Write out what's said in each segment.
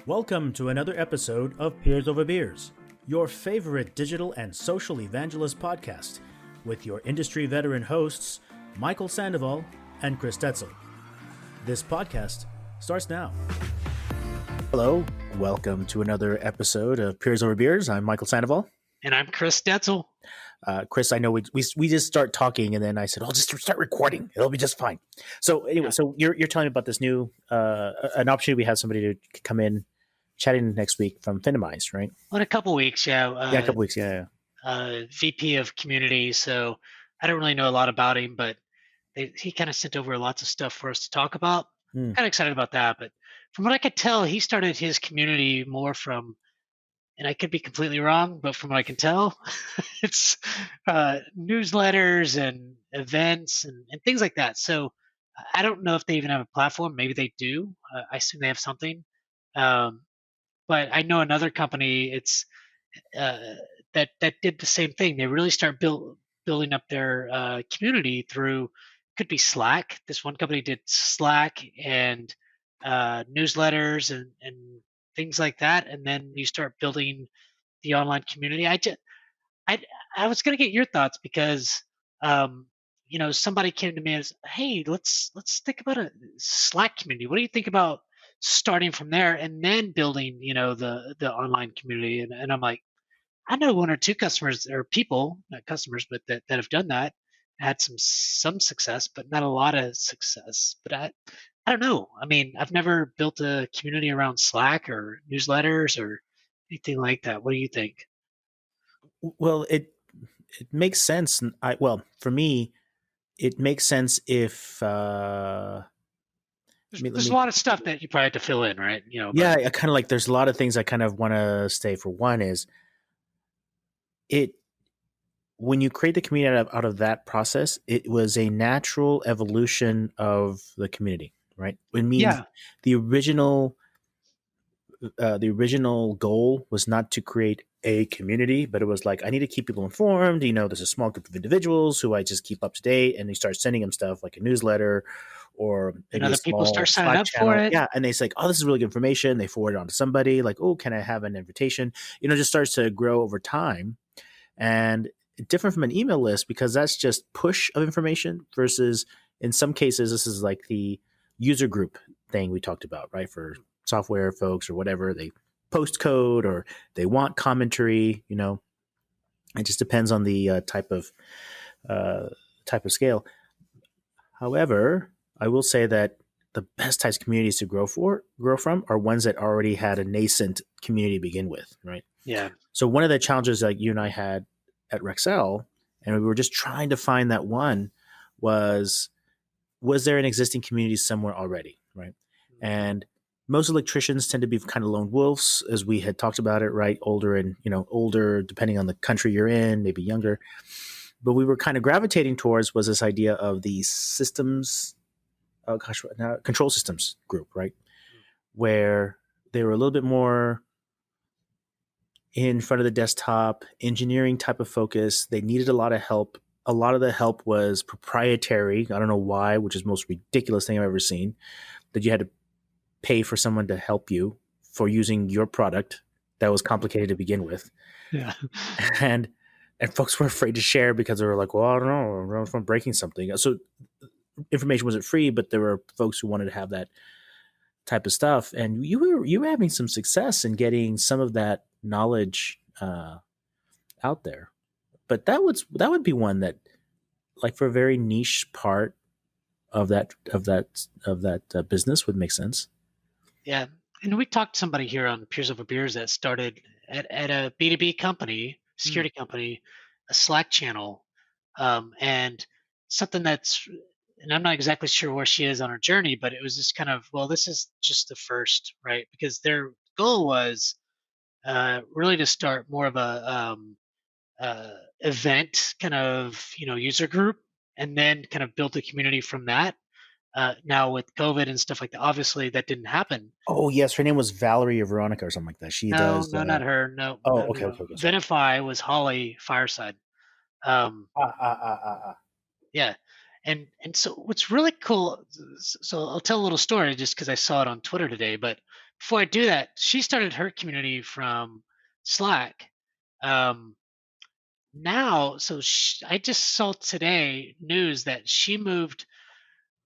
Welcome to another episode of Peers Over Beers, your favorite digital and social evangelist podcast, with your industry veteran hosts, Michael Sandoval and Chris Tetzel. This podcast starts now. Hello, welcome to another episode of Peers Over Beers. I'm Michael Sandoval. And I'm Chris Tetzel. Chris, I know we just start talking, and then I said, "I'll just start recording. It'll be just fine." So anyway, So you're telling me about this new an opportunity we have somebody to come in chatting next week from Finimize, right? In a couple weeks, yeah. A couple weeks, yeah. VP of Community. So I don't really know a lot about him, but he kind of sent over lots of stuff for us to talk about. Kind of excited about that. But from what I could tell, he started his community more from, and I could be completely wrong, but from what I can tell, it's newsletters and events and things like that. So I don't know if they even have a platform. Maybe they do. I assume they have something. But I know another company. It's that did the same thing. They really start building up their community through. Could be Slack. This one company did Slack and newsletters and things like that, and then you start building the online community. I was going to get your thoughts because somebody came to me and said, "Hey, let's think about a Slack community. What do you think about starting from there and then building the online community?" And I'm like, I know one or two customers or people, not customers, but that have done that, had some success, but not a lot of success. But I don't know. I mean, I've never built a community around Slack or newsletters or anything like that. What do you think? Well, it makes sense. For me, it makes sense if there's a lot of stuff that you probably have to fill in, right? Yeah, I kind of like. There's a lot of things I kind of want to say. For one, is it when you create the community out of that process, it was a natural evolution of the community, right? It means the original goal was not to create a community, but it was like, I need to keep people informed. There's a small group of individuals who I just keep up to date, and you start sending them stuff like a newsletter or maybe other people start signing up for it. Yeah, and they say, like, "Oh, this is really good information." They forward it on to somebody, like, "Oh, can I have an invitation?" It just starts to grow over time, and different from an email list because that's just push of information versus, in some cases, this is like the user group thing we talked about, right? For software folks or whatever, they post code or they want commentary. It just depends on the type of scale. However, I will say that the best types of communities to grow from are ones that already had a nascent community to begin with, right? Yeah. So one of the challenges that you and I had at Rexel, and we were just trying to find that one, was there an existing community somewhere already, right? And most electricians tend to be kind of lone wolves, as we had talked about it, right? Older depending on the country you're in, maybe younger. But we were kind of gravitating towards was this idea of the systems, control systems group, right? Where they were a little bit more in front of the desktop, engineering type of focus. They needed a lot of help. A lot of the help was proprietary. I don't know why, which is the most ridiculous thing I've ever seen, that you had to pay for someone to help you for using your product that was complicated to begin with. Yeah. And folks were afraid to share because they were like, well, I don't know if I'm breaking something. So information wasn't free, but there were folks who wanted to have that type of stuff. And you were having some success in getting some of that knowledge out there. But that would be one that, like, for a very niche part of that business would make sense. Yeah. And we talked to somebody here on Peers Over Beers that started at a B2B company, security company, a Slack channel, and something and I'm not exactly sure where she is on her journey, but it was just kind of, well, this is just the first, right? Because their goal was really to start more of a event kind of, user group, and then kind of build a community from that. Now with COVID and stuff like that, obviously that didn't happen. Oh yes, her name was Valerie or Veronica or something like that. No, not her. No. Oh, no, okay, no. okay. Venafi was Holly Firestone. Yeah, and so what's really cool. So I'll tell a little story just because I saw it on Twitter today. But before I do that, she started her community from Slack. Um, Now, I just saw today news that she moved.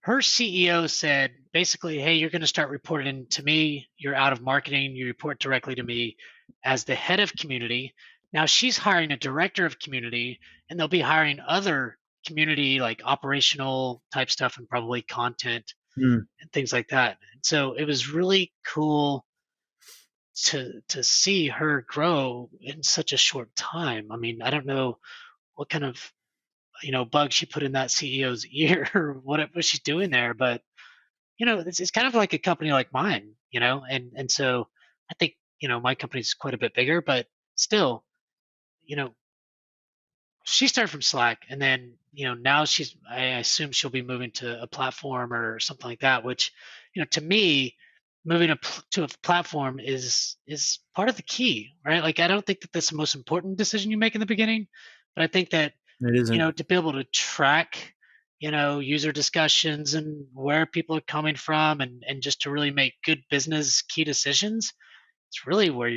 Her CEO said basically, "Hey, you're going to start reporting to me. You're out of marketing. You report directly to me as the head of community." Now she's hiring a director of community, and they'll be hiring other community like operational type stuff and probably content Mm, and things like that. And so it was really cool to see her grow in such a short time. I mean, I don't know what kind of bug she put in that CEO's ear or what she's doing there, but it's kind of like a company like mine, and so I think my company's quite a bit bigger, but still, you know, she started from Slack, and then now I assume she'll be moving to a platform or something like that. Which, to me, moving to a platform is part of the key, right? Like I don't think that that's the most important decision you make in the beginning, but I think that it isn't. to be able to track user discussions and where people are coming from, and just to really make good business key decisions, it's really where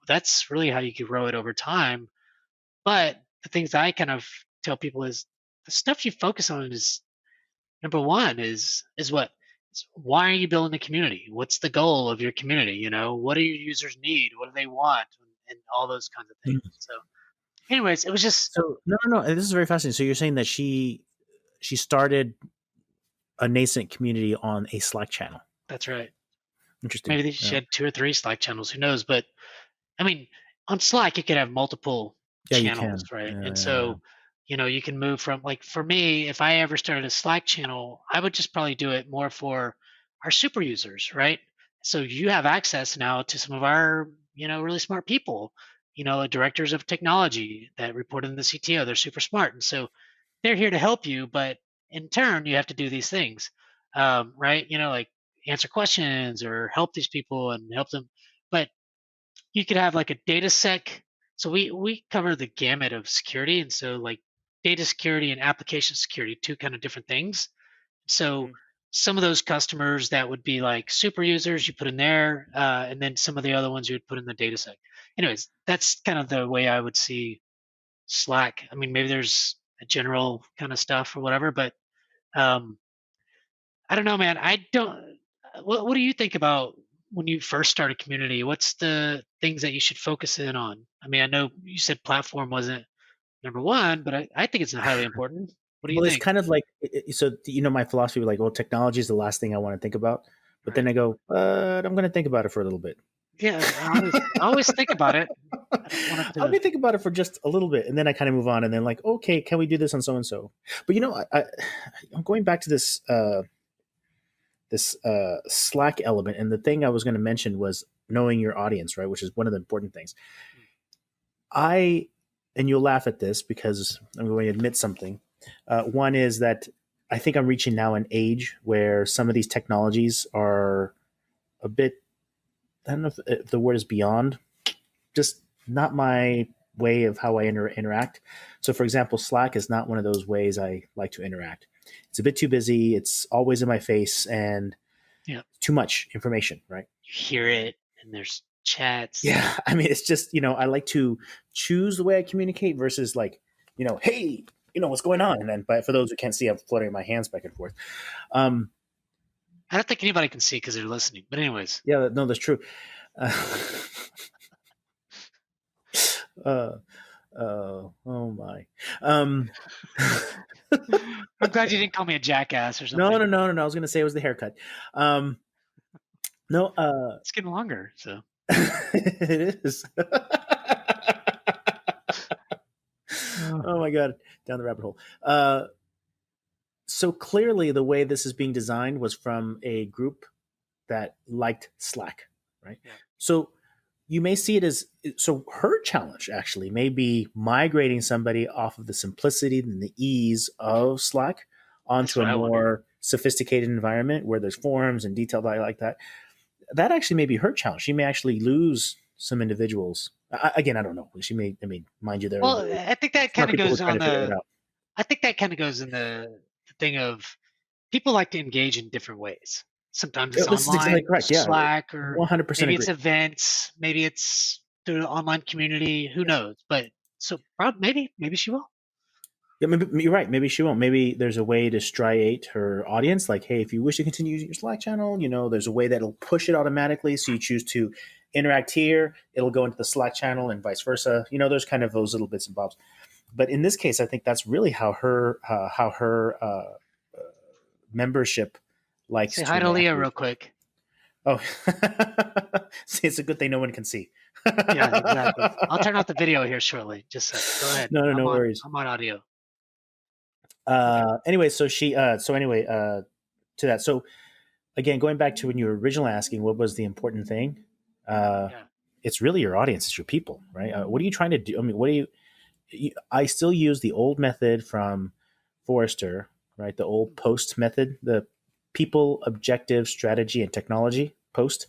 that's really how you can grow it over time. But the things I kind of tell people is the stuff you focus on is number one is what why are you building a community? What's the goal of your community? What do your users need? What do they want? And all those kinds of things. Mm. So anyways, it was just So no. This is very fascinating. So you're saying that she started a nascent community on a Slack channel. that's right. Interesting. Maybe she Yeah, had 2 or 3 Slack channels, who knows? But I mean, on Slack, you could have multiple yeah, you channels, can. right? Yeah, And yeah, yeah. so, you can move from, like, for me, if I ever started a Slack channel, I would just probably do it more for our super users, right? So you have access now to some of our, really smart people, directors of technology that report in the CTO. They're super smart. And so they're here to help you, but in turn, you have to do these things, right? Like answer questions or help these people and help them. But you could have like a data sec. So we cover the gamut of security, and so like data security and application security, two kind of different things. So Mhm. some of those customers that would be like super users, you put in there, and then some of the other ones you would put in the data sec. Anyways, that's kind of the way I would see Slack. I mean, maybe there's a general kind of stuff or whatever, but um, I don't know, man. I don't. What do you think about when you first start a community? What's the things that you should focus in on? I mean, I know you said platform wasn't number one, but I think it's highly important. What do you Well, it's think? kind of like so. My philosophy was like, well, technology is the last thing I want to think about, but then Right. I go, but I'm going to think about it for a little bit. Yeah, I always think about it. I don't want it Let to. me think about it for just a little bit, and then I kind of move on, and then like, okay, can we do this on so and so? But I'm going back to this Slack element, and the thing I was going to mention was knowing your audience, right? Which is one of the important things. I and you'll laugh at this because I'm going to admit something. One is that I think I'm reaching now an age where some of these technologies are a bit. I don't know if the word is beyond, just not my way of how I interact. So, for example, Slack is not one of those ways I like to interact. It's a bit too busy. It's always in my face and Yeah, too much information, right? you hear it, and there's chats. Yeah, I mean, it's just I like to choose the way I communicate versus like hey, what's going on, and then but for those who can't see, I'm fluttering my hands back and forth. Um, I don't think anybody can see because they're listening. But anyways, yeah, no, that's true. Uh, uh, oh my. Um, I'm glad you didn't call me a jackass or no, no, something. no, no, no. I was gonna say it was the haircut. Um, no, It's getting longer, so it is. oh, Oh my god, down the rabbit hole. So clearly, the way this is being designed was from a group that liked Slack, right? yeah, So you may see it as so her challenge actually may be migrating somebody off of the simplicity and the ease of Slack that's onto a what I wondered. more sophisticated environment where there's forums and detailed value like that. That actually may be her challenge. She may actually lose some individuals. Again, I don't know. She may. I mean, mind you, there Well, are I think that smart kind of people who are goes trying on to figure it the. out. I think that kind of goes in the thing of people like to engage in different ways. Sometimes Yeah, it's this is exactly online, correct. Yeah, Slack, or 100% maybe it's agree. events, maybe it's through an online community. Who knows? But so maybe she will. Yeah, maybe you're right. Maybe she won't. Maybe there's a way to striate her audience. Like, hey, if you wish to continue using your Slack channel, there's a way that'll push it automatically. So you choose to interact here, it'll go into the Slack channel, and vice versa. There's kind of those little bits and bobs. But in this case, I think that's really how her membership likes Say hi to to interact Leah with real each other. quick. Oh, see, it's a good thing no one can see. Yeah, exactly. I'll turn off the video here shortly. Just a sec. Go ahead. No, no, I'm no on. worries. I'm on audio. Okay. Anyway, to that. So again, going back to when you were originally asking, what was the important thing? Uh, Yeah. it's really your audience, it's your people, right? What are you trying to do? I mean, I still use the old method from Forrester, right? The old post method, the people, objective, strategy, and technology post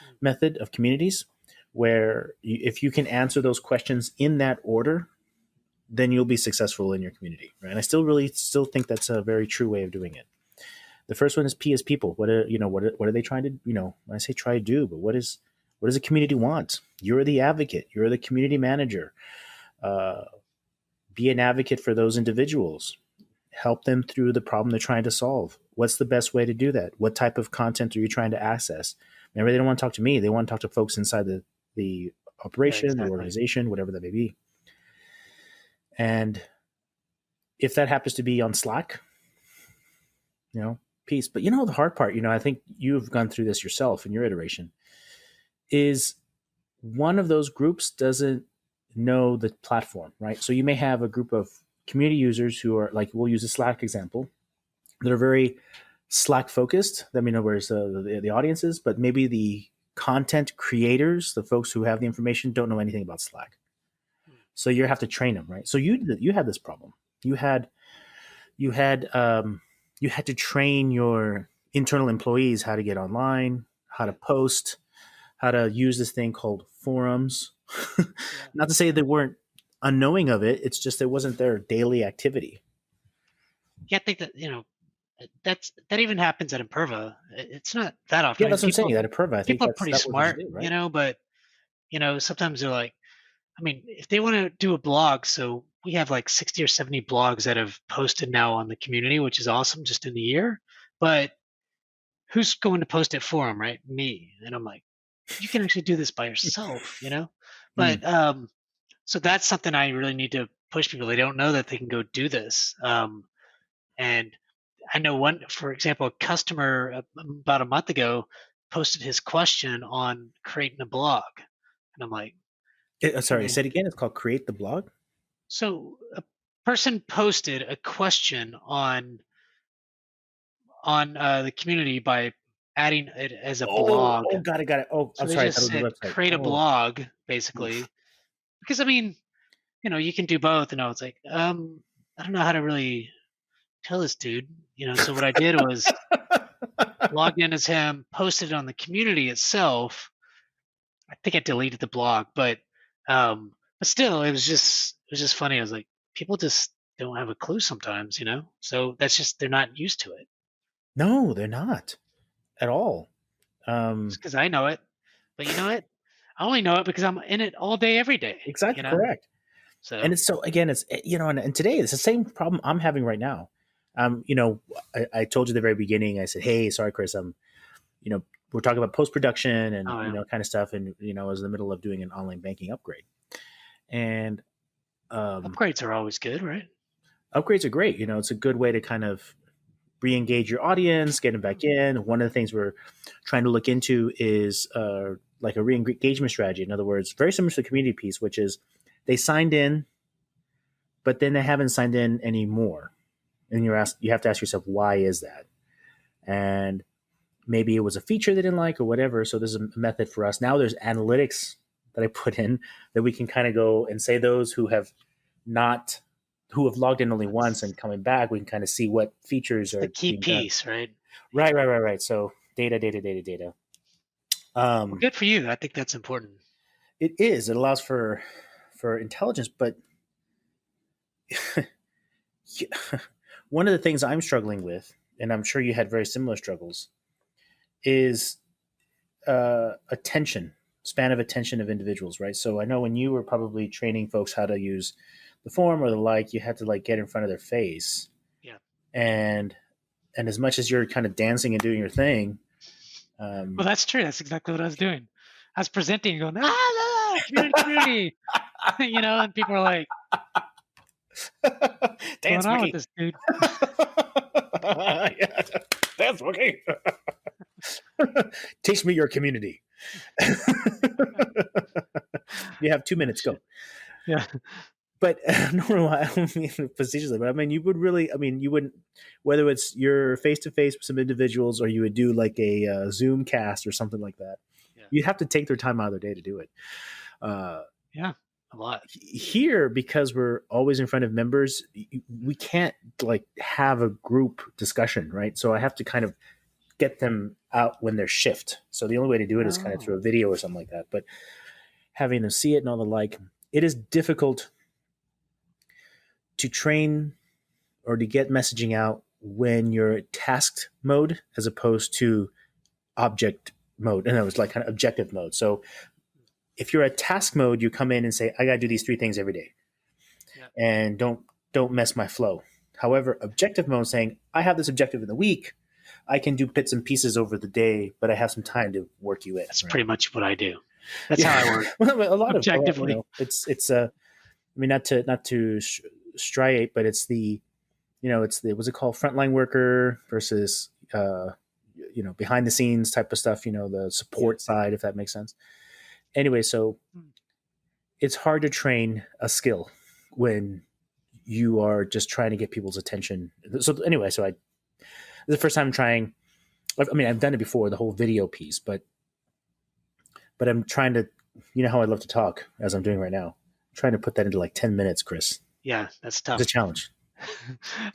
Mm. method of communities, where if you can answer those questions in that order, then you'll be successful in your community, right? And I still think that's a very true way of doing it. The first one is P as people. What are they trying to, when I say try to do, but what does the community want? You're the advocate. You're the community manager. Uh, be an advocate for those individuals. Help them through the problem they're trying to solve. What's the best way to do that? What type of content are you trying to access? Remember, they don't want to talk to me. They want to talk to folks inside the Yeah. operation, the Exactly. organization, whatever that may be. And if that happens to be on Slack, peace. But the hard part, I think you've gone through this yourself in your iteration, is one of those groups doesn't know the platform, right? So you may have a group of community users who are like, we'll use a Slack example, that are very Slack focused. I mean, whereas the audiences, but maybe the content creators, the folks who have the information, don't know anything about Slack. Mm. So you have to train them, right? So you had this problem. You had you had you had to train your internal employees how to get online, how to Yeah. post, how to use this thing called forums. Yeah. Not to say they weren't unknowing of it. It's just it wasn't their daily activity. Yeah. I think that that even happens at Imperva. It's not that often. Yeah, I mean, that's what I'm saying. people That approve. I think people are pretty that's what you should smart, do, right? but sometimes they're like, I mean, if they want to do a blog, so we have like 60 or 70 blogs that have posted now on the community, which is awesome just in the year. But who's going to post it for them, right? Me. And I'm like, you can actually do this by yourself. Mm. But so that's something I really need to push people. They don't know that they can go do this. And I know one, for example, a customer about a month ago posted his question on creating a blog. And I'm like, hey, Sorry, man. say it again. It's called Create the Blog. So a person posted a question on the community by adding it as a blog. Oh, got it, got it. Oh, I'm So they sorry. I just thought it was said a website. create a Oh, blog oof. basically, because I mean, you can do both. It's like I don't know how to really tell this dude. So what I did was logged in as him, posted it on the community itself. I think I deleted the blog, but still, it was just funny. I was like, people just don't have a clue sometimes. So that's just they're not used to it. No, they're not at all. Just because I know it, but you know what? I only know it because I'm in it all day, every day. You Exactly know, correct. And so it's so again, it's and today it's the same problem I'm having right now. I told you at the very beginning. I said, "Hey, sorry, Chris. We're talking about post production and oh yeah, kind of stuff, and I was in the middle of doing an online banking upgrade, and um, upgrades are always good, right? upgrades are great. It's a good way to kind of re-engage your audience, get them back in. One of the things we're trying to look into is like a re-engagement strategy. In other words, very similar to the community piece, which is they signed in, but then they haven't signed in anymore. And you have to ask yourself, why is that? And maybe it was a feature they didn't like or whatever. So there's a method for us. Now there's analytics that I put in that we can kind of go and say those not who have logged in only once That's and coming back, we can kind of see what features it's the are key being done. piece, right? Right, Yeah. right, right, right. So data, data, data, data. Well, Um, good for you. I think that's important. it is. It allows for intelligence, but one of the things I'm struggling with, and I'm sure you had very similar struggles, is attention, span of attention of individuals, right? So I know when you were probably training folks how to use the form or the like, you had to like get in front of their face, Yeah. and as much as you're kind of dancing and doing your thing, Well, that's true. That's exactly what I was doing. I was presenting, going, community, and people are like, "What's going dance, on with Mickey. this dude?" Yeah. Dance, Mickey. Teach me your community. You have 2 minutes. Go. Yeah. But I don't mean facetiously, but I mean, you would really, I mean, you wouldn't, whether it's you're face to face with some individuals or you would do like a Zoom cast or something like that, Yeah. you'd have to take their time out of their day to do it. Yeah. A lot. Here, because we're always in front of members, we can't like have a group discussion, right? So I have to kind of get them out when they're shift. So the only way to do it is kind of through a video or something like that. But having them see it and all the like, it is difficult to train or to get messaging out when you're tasked mode as opposed to object mode. And it was like kind of objective mode. So if you're at task mode, you come in and say, I got to do these 3 things every day. Yeah. And don't mess my flow. However, objective mode saying, I have this objective in the week. I can do bits and pieces over the day, but I have some time to work you in. That's pretty much what I do. That's how I work. Well, a lot objectively. of, it's I mean, not to striate, but it's the, it's the, what's it called? Frontline worker versus, behind the scenes type of stuff, the support side, if that makes sense. Anyway, so it's hard to train a skill when you are just trying to get people's attention. So anyway, this is the first time I'm trying. I mean, I've done it before, the whole video piece, but I'm trying to, how I love to talk as I'm doing right now. I'm trying to put that into like 10 minutes, Chris. Yeah, that's tough. It's a challenge.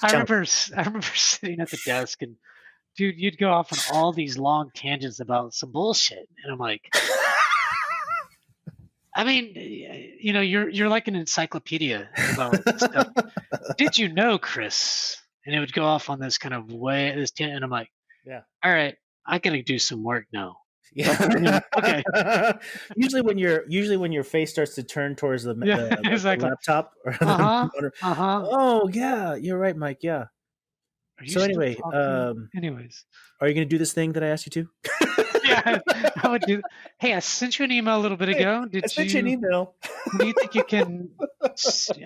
I remember sitting at the desk and, dude, you'd go off on all these long tangents about some bullshit, and I'm like, I mean, you're like an encyclopedia about stuff. Did you know, Chris? And it would go off on this kind of way, and I'm like, yeah, all right, I got to do some work now. Yeah. Okay. Usually when your face starts to turn towards the exactly. laptop or the computer. Oh yeah, you're right, Mike. Yeah. So anyway, anyways, are you going to do this thing that I asked you to? Yeah, I would do. Hey, I sent you an email a little bit ago. I sent you an email. Do you think you can?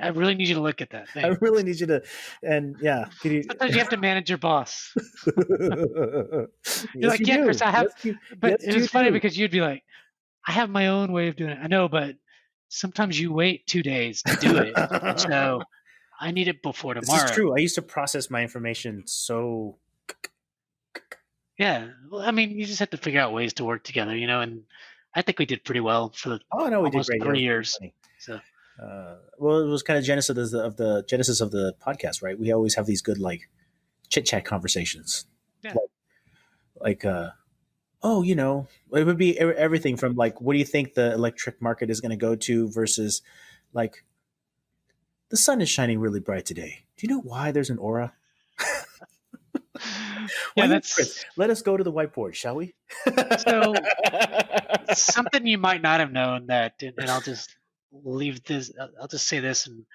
I really need you to look at that thing. I really need you to, and yeah. Sometimes you have to manage your boss. You're Yes, like, you yeah, do. Chris, I have. But yes, it was funny because you'd be like, I have my own way of doing it. I know, but sometimes you wait 2 days to do it. So I need it before tomorrow. This is true. I used to process my information so. Yeah, well, I mean, you just have to figure out ways to work together, and I think we did pretty well for the we did great. 3 years. So, well, it was kind of genesis of the podcast, right? We always have these good like chit chat conversations. Yeah. It would be everything from like, what do you think the electric market is going to go to versus like, the sun is shining really bright today. Do you know why there's an aura? Yeah, let us go to the whiteboard, shall we? So something you might not have known that, and I'll just leave this. I'll just say this. And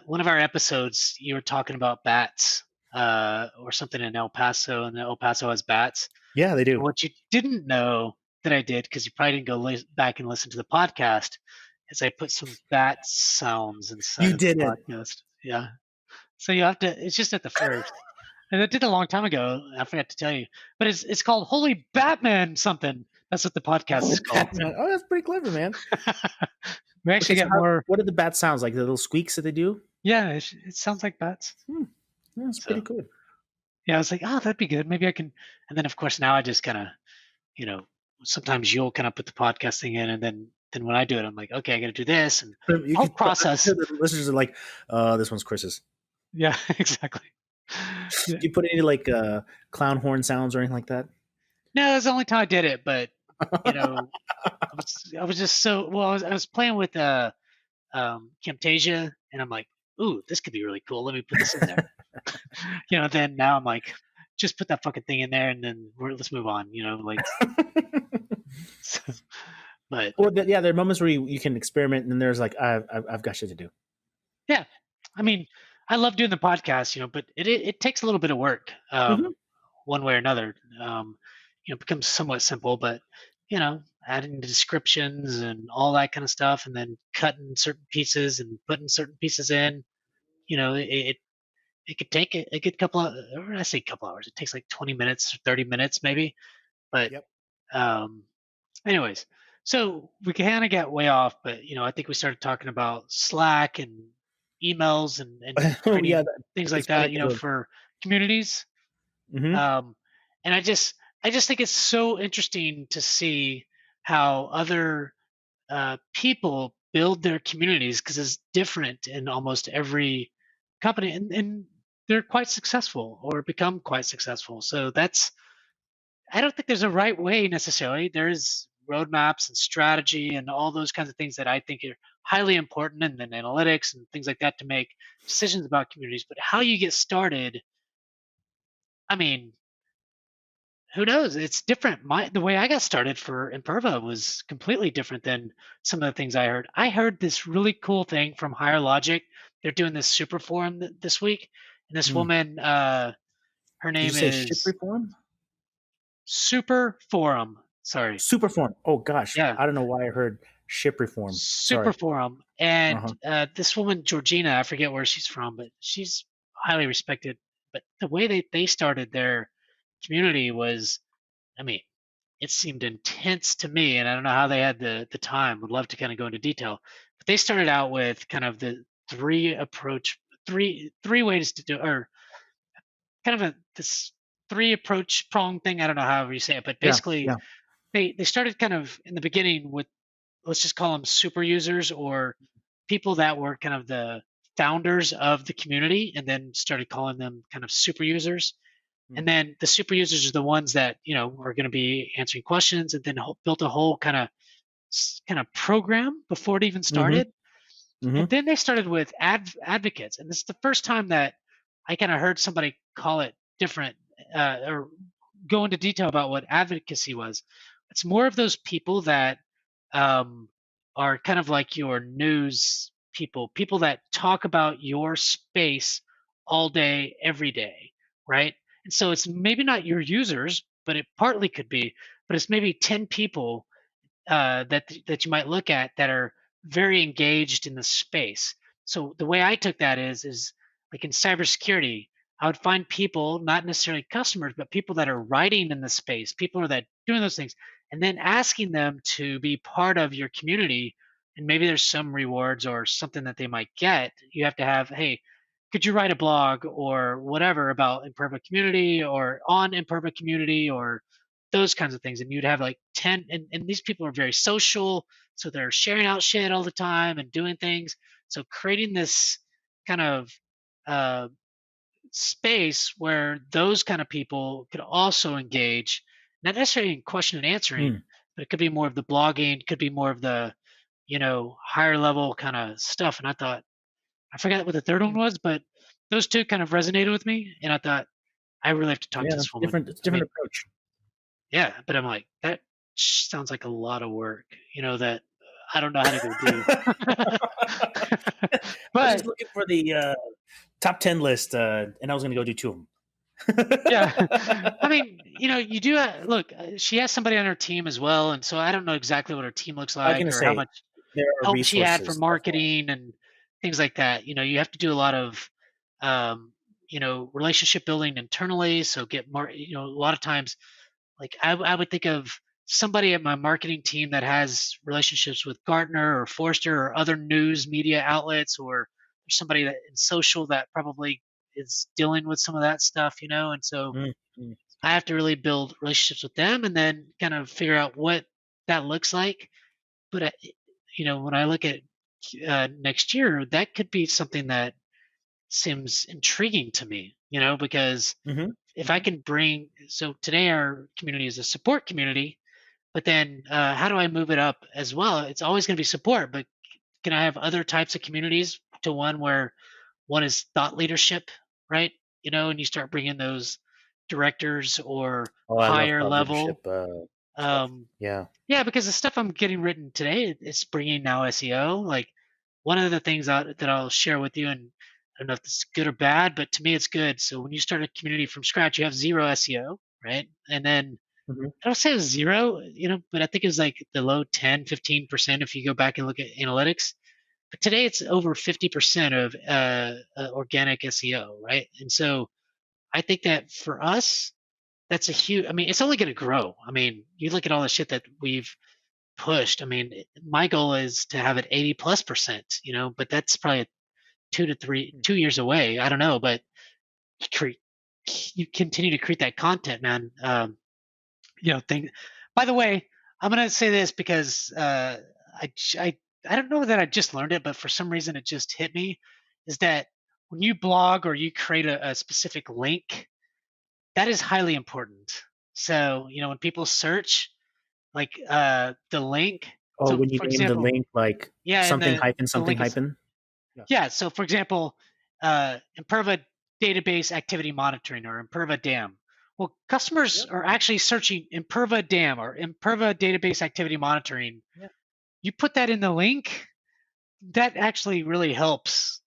one of our episodes, you were talking about bats or something in El Paso, and El Paso has bats. Yeah, they do. And what you didn't know that I did, because you probably didn't go back and listen to the podcast, is I put some bat sounds inside You did the it. podcast. Yeah. So you have to. It's just at the first. And I did a long time ago. I forgot to tell you, but it's called Holy Batman something. That's what the podcast is called. Oh, that's pretty clever, man. We actually get more. What are the bat sounds like? The little squeaks that they do? Yeah, it sounds like bats. Yeah, that's pretty cool. Yeah, I was like, oh, that'd be good. Maybe I can. And then of course now I just kind of, sometimes you'll kind of put the podcast thing in, and then when I do it, I'm like, okay, I got to do this, and I'll process. The listeners are like, this one's Chris's. Yeah, exactly. Do you put any like clown horn sounds or anything like that? No, it was the only time I did it, but I was just so well. I was playing with Camtasia, and I'm like, ooh, this could be really cool. Let me put this in there. Then now I'm like, just put that fucking thing in there and then let's move on. Like, so, but Well, yeah, there are moments where you can experiment, and then there's like I've got shit to do. yeah, I mean, I love doing the podcast, but it takes a little bit of work, Hmm. one way or another. It becomes somewhat simple, but adding the descriptions and all that kind of stuff, and then cutting certain pieces and putting certain pieces in. It could take a good couple of, or when I say couple hours, it takes like 20 minutes or 30 minutes maybe. But Yep. um, anyways, so we kind of got way off, but I think we started talking about Slack and emails and Oh yeah, creating things like it's funny that, because for communities. hmm Um, and I just think it's so interesting to see how other people build their communities, because it's different in almost every company, and they're quite successful or become quite successful. So I don't think there's a right way necessarily. There's roadmaps and strategy and all those kinds of things that I think are highly important, and then analytics and things like that to make decisions about communities. But how you get started, I mean, who knows? It's different. The way I got started for Imperva was completely different than some of the things I heard. I heard this really cool thing from Higher Logic. They're doing this super forum this week, and this Mm. woman, her Did you name say ship is reform? Super Forum. Sorry, Super form. Oh gosh, yeah, I don't know why I heard ship reform. Super Sorry. Forum. Uh And huh. this woman Georgina, I forget where she's from, but she's highly respected. But the way they started their community was, I mean, it seemed intense to me, and I don't know how they had the time. Would love to kind of go into detail, but they started out with kind of the three ways to do, or kind of this three approach prong thing. I don't know however you say it, but Yeah. basically Yeah. they started kind of in the beginning with, let's just call them super users, or people that were kind of the founders of the community, and then started calling them kind of super users. Mm. And then the super users are the ones that are going to be answering questions, and then built a whole kind of program before it even Mm-hmm. started. Mm-hmm. And then they started with advocates, and this is the first time that I kind of heard somebody call it different, or go into detail about what advocacy was. It's more of those people that um, are kind of like your news people, people that talk about your space all day, every day, right? And so it's maybe not your users, but it partly could be, but it's maybe 10 people that you might look at that are very engaged in the space. So the way I took that is like in cybersecurity, I would find people, not necessarily customers, but people that are writing in the space, people that doing those things, and then asking them to be part of your community. And maybe there's some rewards or something that they might get. You have to have, hey, could you write a blog or whatever about Imperva community or on Imperva community or those kinds of things? And you'd have like 10, and these people are very social, so they're sharing out shit all the time and doing things. So creating this kind of uh, space where those kind of people could also engage, not necessarily in question and answering, Mm. but it could be more of the blogging, could be more of the higher level kind of stuff. And I thought, I forgot what the third one was, but those two kind of resonated with me, and I thought I really have to talk to Yeah. this woman. Different. It's I different mean, approach. yeah, but I'm like, that sounds like a lot of work, that I don't know how to go do. I was just But looking for the top 10 list, and I was going to go do two of them. yeah, I mean, you do look. She has somebody on her team as well, and so I don't know exactly what her team looks I was going like to or how say much there are help she had for resources. That's why. marketing and things like that. You have to do a lot of, relationship building internally. So get more. A lot of times, like I would think of somebody at my marketing team that has relationships with Gartner or Forrester or other news media outlets, or somebody that in social that probably is dealing with some of that stuff, and so Mm. Mm. I have to really build relationships with them and then kind of figure out what that looks like. But when I look at next year, that could be something that seems intriguing to me, because Mm-hmm. if I Mm-hmm. can bring, so today our community is a support community, but then how do I move it up as well? It's always going to be support, but can I have other types of communities to one where one is thought leadership, right? And you start bringing those directors or Oh, I love higher thought level. leadership stuff. Um, Yeah. yeah, because the stuff I'm getting written today is bringing now SEO. Like one of the things that I'll share with you, and I don't know if this is good or bad, but to me it's good. So when you start a community from scratch, you have zero SEO, right? And then Mhm. I don't say it was zero, but I think it was like the low 10, 15% if you go back and look at analytics. But today it's over 50% of organic SEO, right? And so I think that for us, that's a huge, I mean, it's only going to grow. I mean, you look at all the shit that we've pushed. I mean, my goal is to have it 80 plus percent, but that's probably 2 years away. I don't know, but you, create, you continue to create that content, man. Thing. By the way, I'm gonna say this because I don't know that I just learned it, but for some reason it just hit me, is that when you blog or you create a specific link, that is highly important. So when people search like the link, Oh, so when you for name the example, link like yeah, and something hyphen the something link is hyphen. Yeah. yeah. So for example, Imperva database activity monitoring or Imperva dam. Well, customers Yep. are actually searching Imperva dam or Imperva database activity monitoring. Yeah. You put that in the link, that actually really helps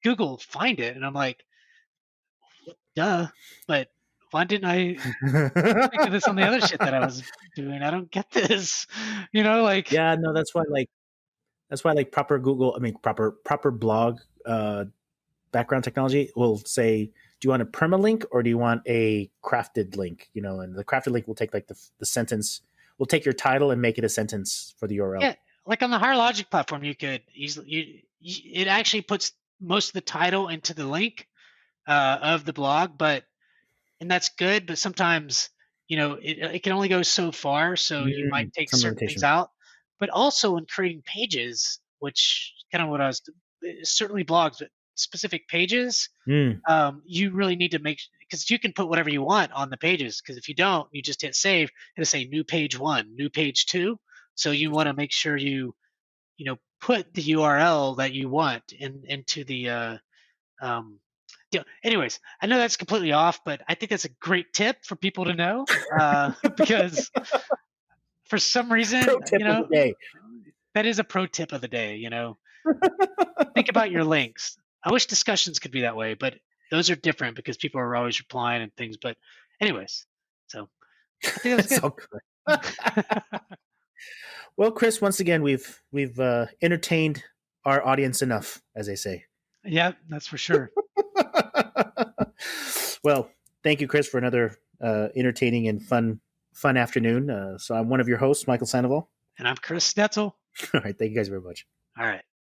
Google find it. And I'm like, duh, but why didn't I think of this on the other shit that I was doing? I don't get this. Like Yeah, no, that's why proper Google, I mean proper blog background technology will say, do you want a permalink or do you want a crafted link? And the crafted link will take like the sentence, will take your title and make it a sentence for the URL. yeah, like on the higher logic platform, you could easily it actually puts most of the title into the link of the blog, and that's good. But sometimes, it can only go so far, so you might take Some certain things limitations. out. But also in creating pages, which kind of what I was certainly blogs, but specific pages, Mm. you really need to make because you can put whatever you want on the pages. Because if you don't, you just hit save. It'll say new page one, new page two. So you want to make sure put the URL that you want into the um, anyways, I know that's completely off, but I think that's a great tip for people to know because for some Pro reason, tip of the day. that is a pro tip of the day. Think about your links. I wish discussions could be that way, but those are different because people are always replying and things. But anyways, so I think that was It's good. all good. Well, Chris, once again, we've entertained our audience enough, as they say. Yeah, that's for sure. Well, thank you, Chris, for another entertaining and fun afternoon. So I'm one of your hosts, Michael Sandoval. And I'm Chris Stetzel. All right, thank you guys very much. All right.